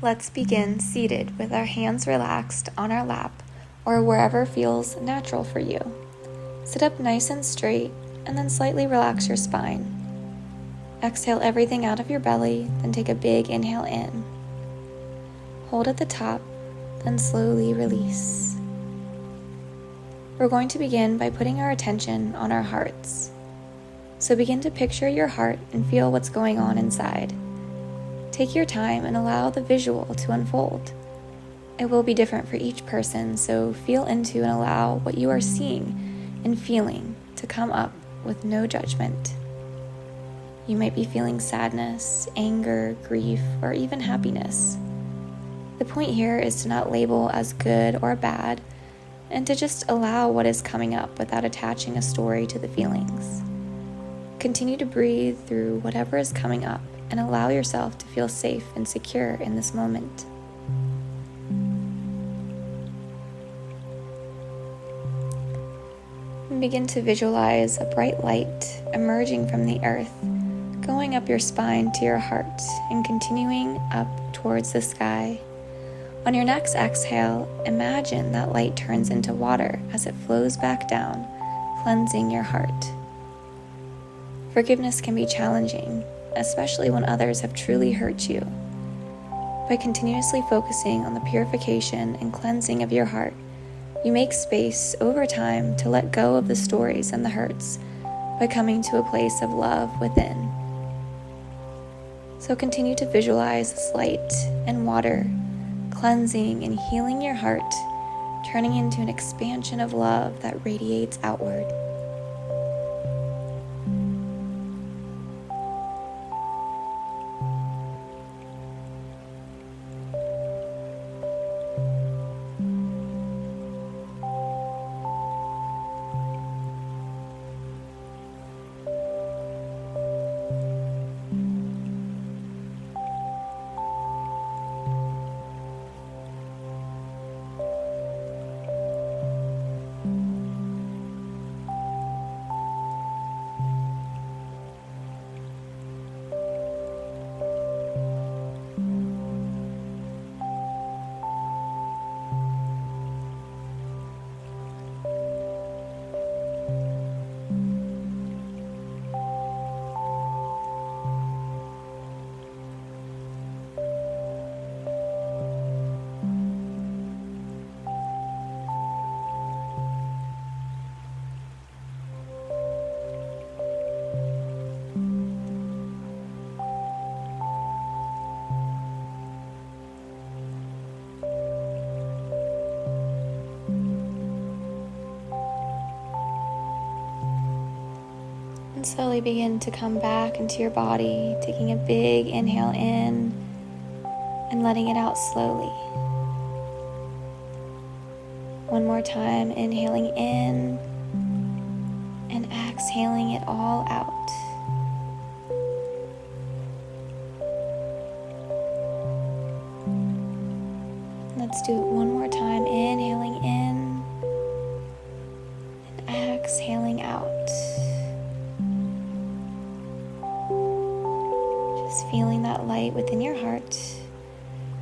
Let's begin seated with our hands relaxed on our lap or wherever feels natural for you. Sit up nice and straight and then slightly relax your spine. Exhale everything out of your belly, then take a big inhale in. Hold at the top, then slowly release. We're going to begin by putting our attention on our hearts. So begin to picture your heart and feel what's going on inside. Take your time and allow the visual to unfold. It will be different for each person, so feel into and allow what you are seeing and feeling to come up with no judgment. You might be feeling sadness, anger, grief, or even happiness. The point here is to not label as good or bad, and to just allow what is coming up without attaching a story to the feelings. Continue to breathe through whatever is coming up and allow yourself to feel safe and secure in this moment. And begin to visualize a bright light emerging from the earth, going up your spine to your heart and continuing up towards the sky. On your next exhale, imagine that light turns into water as it flows back down, cleansing your heart. Forgiveness can be challenging, especially when others have truly hurt you. By continuously focusing on the purification and cleansing of your heart, you make space over time to let go of the stories and the hurts by coming to a place of love within. So continue to visualize this light and water cleansing and healing your heart, turning into an expansion of love that radiates outward. And slowly begin to come back into your body, taking a big inhale in and letting it out slowly. One more time, inhaling in and exhaling it all out. Let's do it one more time, inhaling in and exhaling out. Feeling that light within your heart,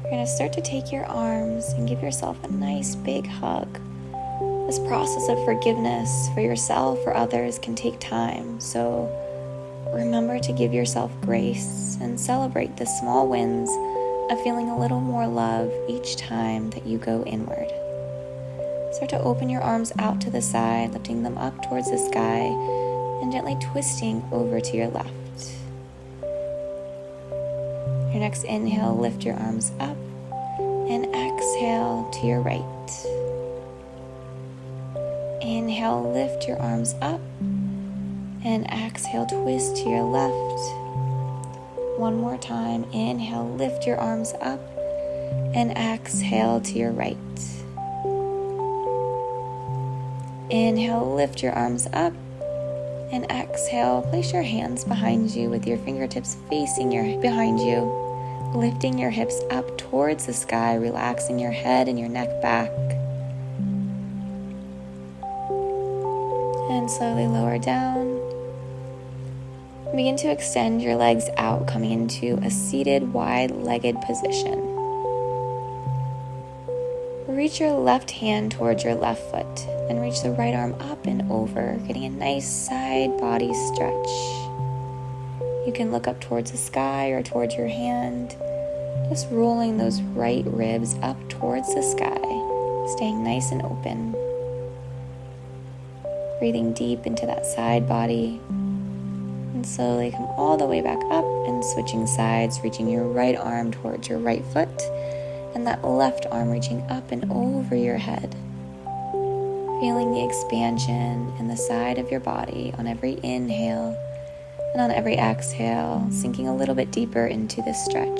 you're going to start to take your arms and give yourself a nice big hug. This process of forgiveness for yourself or others can take time, so remember to give yourself grace and celebrate the small wins of feeling a little more love each time that you go inward. Start to open your arms out to the side, lifting them up towards the sky and gently twisting over to your left. Your next inhale, lift your arms up and exhale to your right. Inhale, lift your arms up and exhale, twist to your left. One more time, inhale, lift your arms up and exhale to your right. Inhale, lift your arms up and exhale, place your hands behind you with your fingertips facing behind you. Lifting your hips up towards the sky, relaxing your head and your neck back. And slowly lower down. Begin to extend your legs out, coming into a seated, wide-legged position. reach your left hand towards your left foot and reach the right arm up and over, getting a nice side body stretch. You can look up towards the sky or towards your hand, just rolling those right ribs up towards the sky, staying nice and open. Breathing deep into that side body, and slowly come all the way back up and switching sides, reaching your right arm towards your right foot and that left arm reaching up and over your head. Feeling the expansion in the side of your body on every inhale and on every exhale, sinking a little bit deeper into this stretch.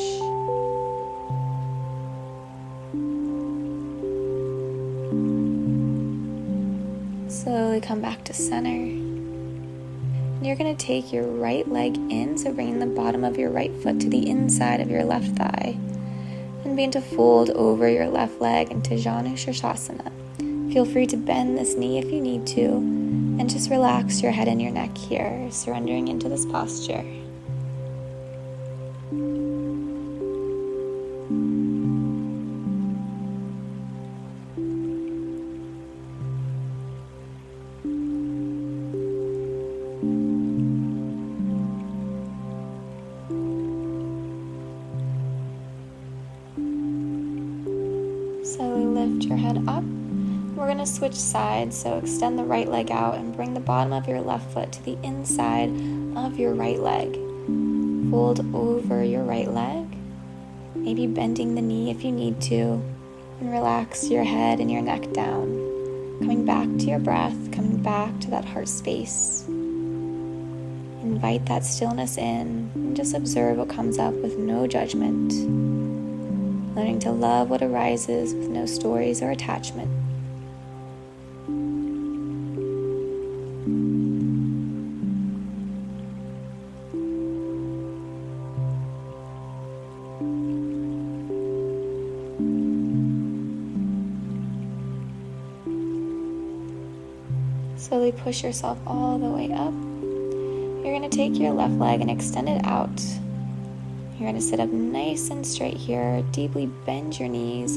Slowly come back to center. And you're going to take your right leg in, so bringing the bottom of your right foot to the inside of your left thigh. And begin to fold over your left leg into xoxo. Feel free to bend this knee if you need to, and just relax your head and your neck here, surrendering into this posture. Slowly lift your head up. We're going to switch sides, so extend the right leg out and bring the bottom of your left foot to the inside of your right leg. Fold over your right leg, maybe bending the knee if you need to, and relax your head and your neck down. Coming back to your breath, coming back to that heart space. Invite that stillness in and just observe what comes up with no judgment. Learning to love what arises with no stories or attachment. Slowly push yourself all the way up. You're going to take your left leg and extend it out. You're going to sit up nice and straight here, deeply bend your knees,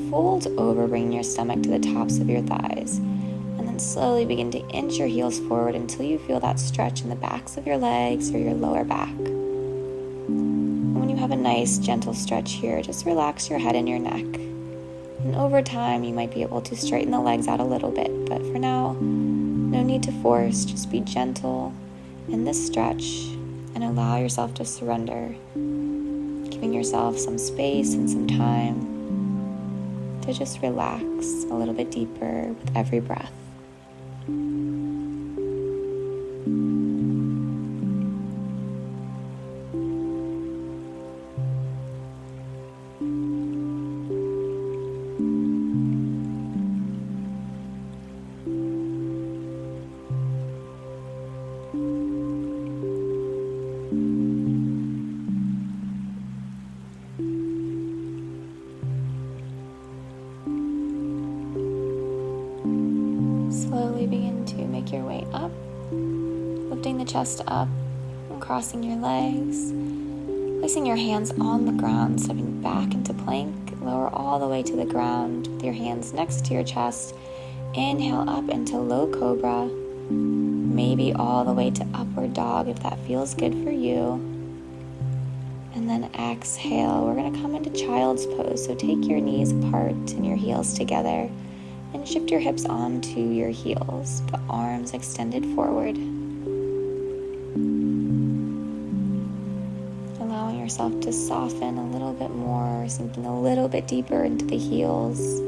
fold over, bringing your stomach to the tops of your thighs, and then slowly begin to inch your heels forward until you feel that stretch in the backs of your legs or your lower back. And when you have a nice, gentle stretch here, just relax your head and your neck. And over time, you might be able to straighten the legs out a little bit, but for now, no need to force, just be gentle in this stretch and allow yourself to surrender, giving yourself some space and some time to just relax a little bit deeper with every breath. Slowly begin to make your way up, lifting the chest up and crossing your legs, placing your hands on the ground, stepping back into plank, lower all the way to the ground with your hands next to your chest. Inhale up into low cobra, maybe all the way to upward dog if that feels good for you. And then exhale, we're going to come into child's pose, so take your knees apart and your heels together. And shift your hips onto your heels, the arms extended forward. Allowing yourself to soften a little bit more, sinking a little bit deeper into the heels.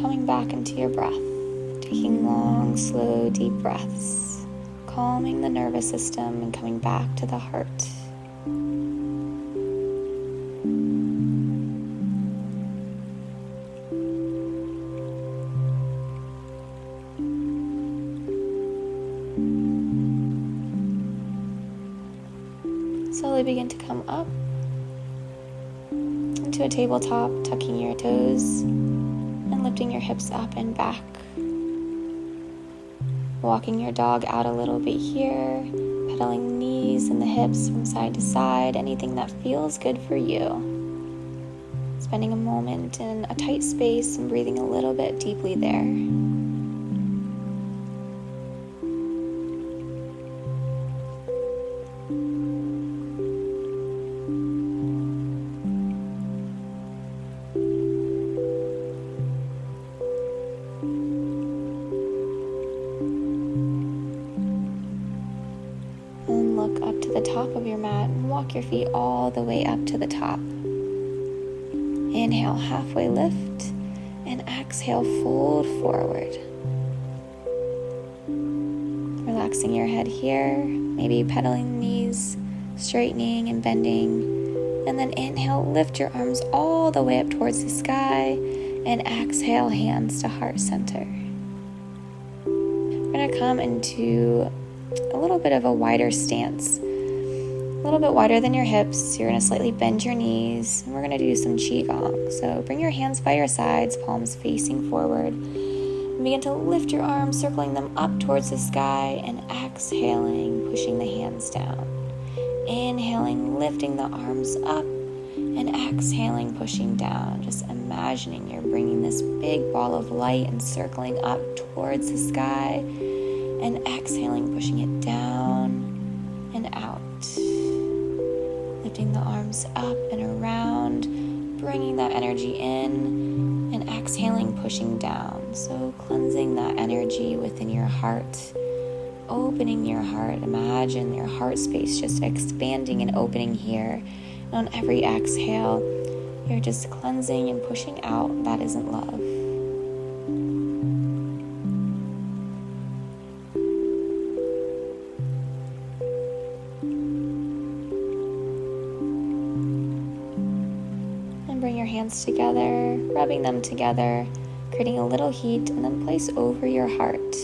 Coming back into your breath, taking long, slow, deep breaths, calming the nervous system and coming back to the heart. Slowly begin to come up into a tabletop, tucking your toes. And lifting your hips up and back. Walking your dog out a little bit here, pedaling the knees and the hips from side to side, anything that feels good for you. Spending a moment in a tight space and breathing a little bit deeply there. And look up to the top of your mat and walk your feet all the way up to the top. Inhale, halfway lift, and exhale, fold forward. Relaxing your head here, maybe pedaling the knees, straightening and bending. And then inhale, lift your arms all the way up towards the sky, and exhale, hands to heart center. We're going to come into a little bit of a wider stance. A little bit wider than your hips. You're going to slightly bend your knees, and we're going to do some qigong. So bring your hands by your sides, palms facing forward, and begin to lift your arms, circling them up towards the sky, and exhaling, pushing the hands down. Inhaling, lifting the arms up, and exhaling, pushing down. Just imagining you're bringing this big ball of light and circling up towards the sky, and exhaling, pushing it down and out. Lifting the arms up and around, bringing that energy in, and exhaling, pushing down. So cleansing that energy within your heart, opening your heart. Imagine your heart space just expanding and opening here. And on every exhale, you're just cleansing and pushing out that isn't love. Bring your hands together, rubbing them together, creating a little heat, and then place over your heart.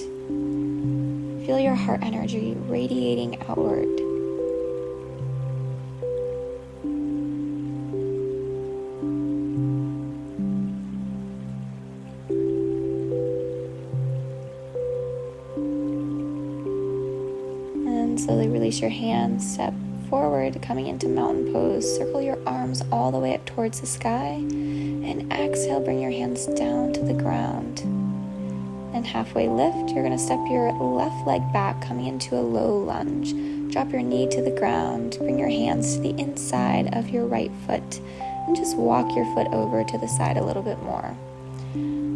Feel your heart energy radiating outward. And slowly release your hands, step forward, coming into mountain pose. Circle your arms all the way up towards the sky, and exhale, bring your hands down to the ground. And halfway lift, you're going to step your left leg back, coming into a low lunge. Drop your knee to the ground, bring your hands to the inside of your right foot, and just walk your foot over to the side a little bit more.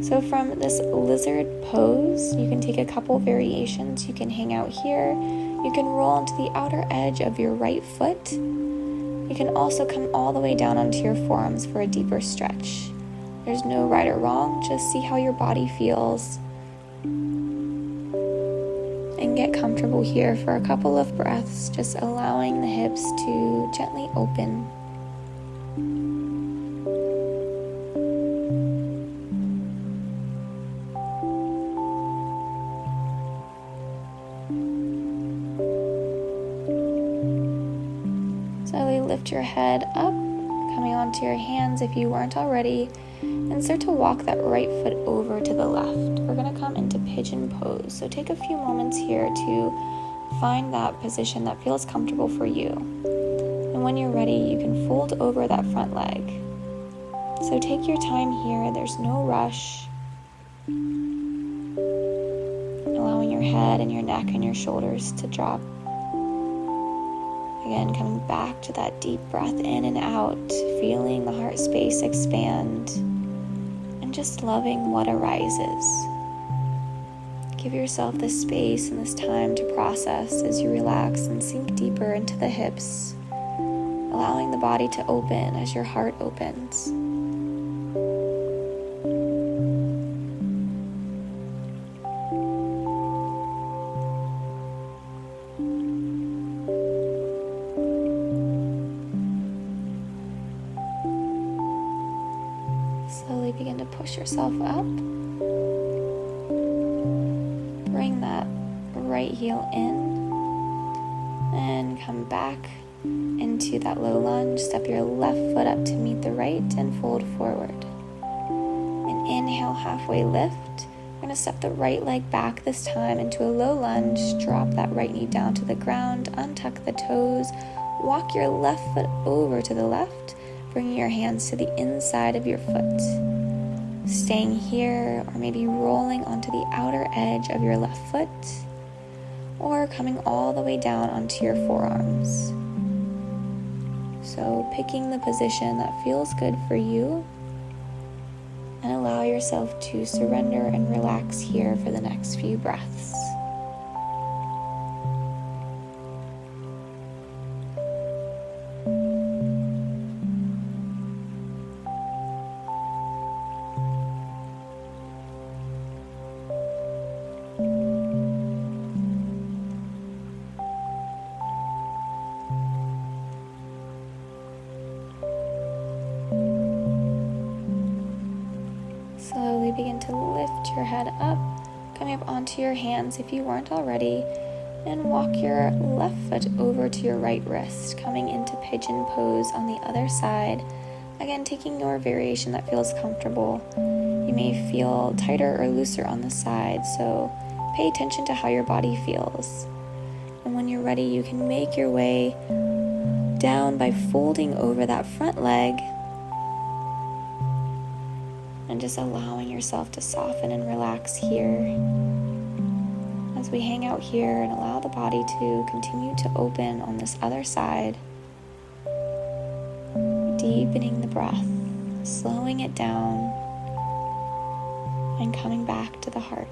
So from this lizard pose, you can take a couple variations. You can hang out here. You can roll onto the outer edge of your right foot. You can also come all the way down onto your forearms for a deeper stretch. There's no right or wrong, just see how your body feels. And get comfortable here for a couple of breaths, just allowing the hips to gently open. Slowly lift your head up, coming onto your hands if you weren't already, and start to walk that right foot over to the left. We're going to come into pigeon pose. So take a few moments here to find that position that feels comfortable for you. And when you're ready, you can fold over that front leg. So take your time here. There's no rush. Allowing your head and your neck and your shoulders to drop. Again, coming back to that deep breath in and out, feeling the heart space expand, and just loving what arises. Give yourself this space and this time to process as you relax and sink deeper into the hips, allowing the body to open as your heart opens. Slowly begin to push yourself up. Bring that right heel in and come back into that low lunge. Step your left foot up to meet the right and fold forward. And inhale, halfway lift. We're going to step the right leg back this time into a low lunge. Drop that right knee down to the ground. Untuck the toes. Walk your left foot over to the left, bringing your hands to the inside of your foot. Staying here, or maybe rolling onto the outer edge of your left foot, or coming all the way down onto your forearms. So picking the position that feels good for you, and allow yourself to surrender and relax here for the next few breaths. Slowly begin to lift your head up, coming up onto your hands if you weren't already, and walk your left foot over to your right wrist, coming into pigeon pose on the other side. Again, taking your variation that feels comfortable. You may feel tighter or looser on the side, so pay attention to how your body feels. And when you're ready, you can make your way down by folding over that front leg and just allowing yourself to soften and relax here as we hang out here and allow the body to continue to open on this other side. Deepening the breath, slowing it down, and coming back to the heart.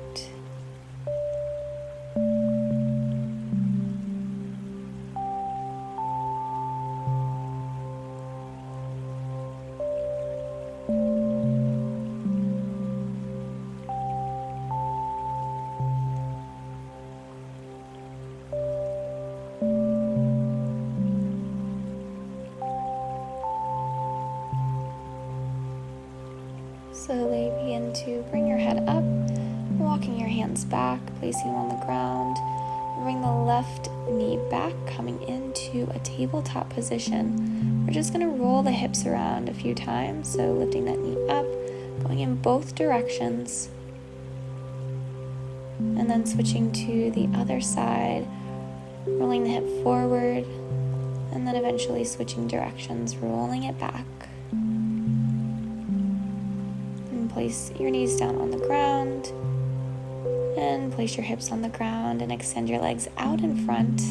Slowly begin to bring your head up, walking your hands back, placing them on the ground. Bring the left knee back, coming into a tabletop position. We're just going to roll the hips around a few times, so lifting that knee up, going in both directions, and then switching to the other side, rolling the hip forward, and then eventually switching directions, rolling it back. Place your knees down on the ground and place your hips on the ground and extend your legs out in front,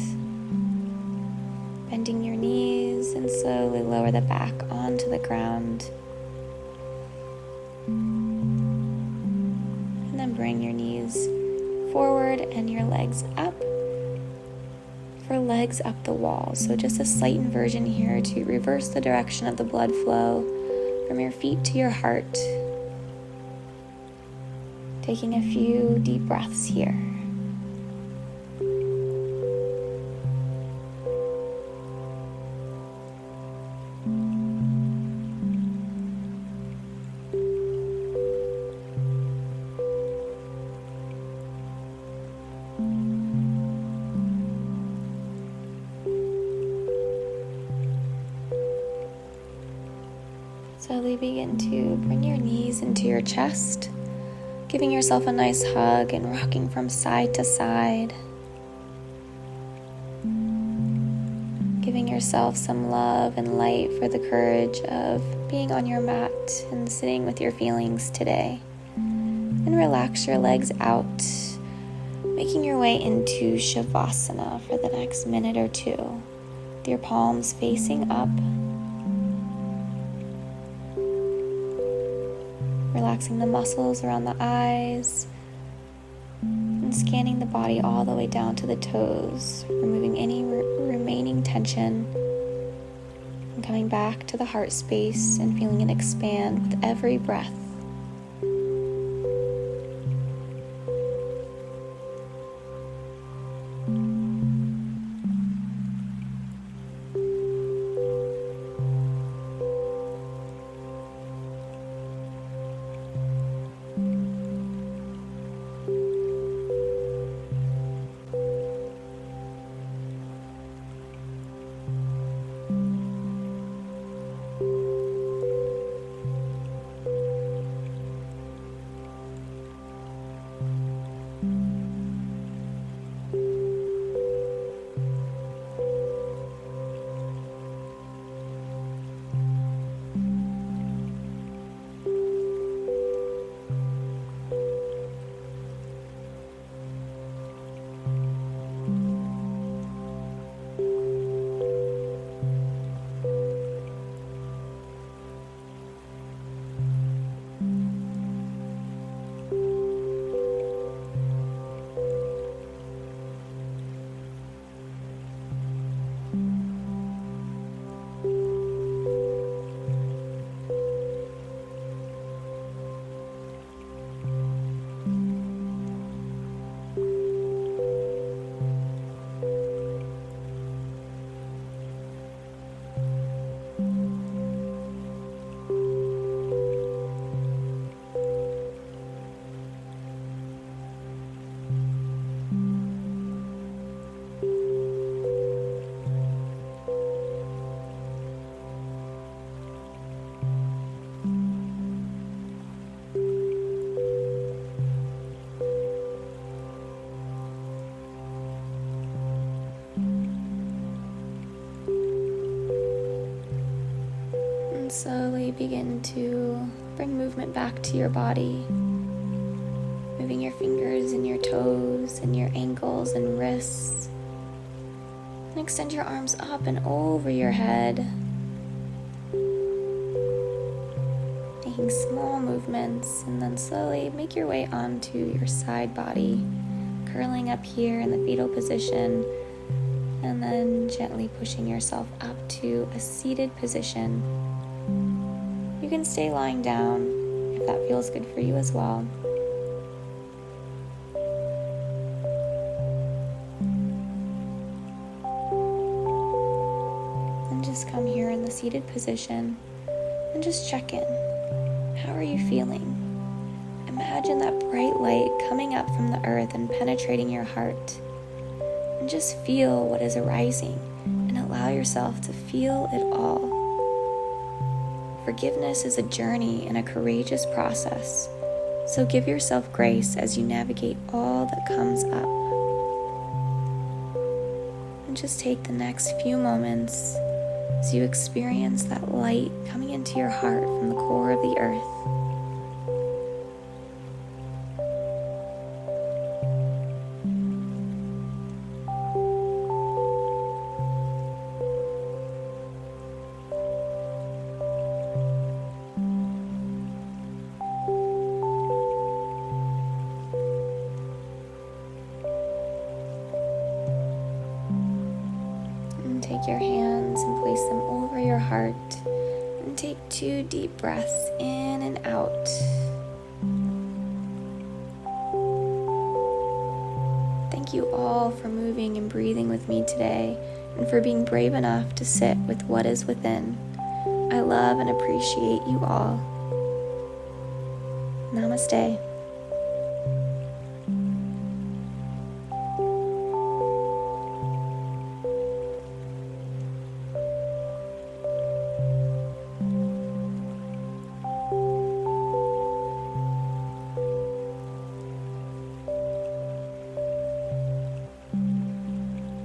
bending your knees, and slowly lower the back onto the ground. And then bring your knees forward and your legs up for legs up the wall. So just a slight inversion here to reverse the direction of the blood flow from your feet to your heart. Taking a few deep breaths here. Slowly begin to bring your knees into your chest, giving yourself a nice hug and rocking from side to side. Giving yourself some love and light for the courage of being on your mat and sitting with your feelings today. And relax your legs out, making your way into Shavasana for the next minute or two, with your palms facing up. Relaxing the muscles around the eyes and scanning the body all the way down to the toes, removing any remaining tension and coming back to the heart space and feeling it expand with every breath. And slowly begin to bring movement back to your body, moving your fingers and your toes and your ankles and wrists. And extend your arms up and over your head, making small movements, and then slowly make your way onto your side body, curling up here in the fetal position, and then gently pushing yourself up to a seated position. You can stay lying down if that feels good for you as well. And just come here in the seated position and just check in. How are you feeling? Imagine that bright light coming up from the earth and penetrating your heart. And just feel what is arising and allow yourself to feel it all. Forgiveness is a journey and a courageous process, so give yourself grace as you navigate all that comes up. And just take the next few moments as you experience that light coming into your heart from the core of the earth. Take your hands and place them over your heart, and take 2 deep breaths in and out. Thank you all for moving and breathing with me today, and for being brave enough to sit with what is within. I love and appreciate you all. Namaste.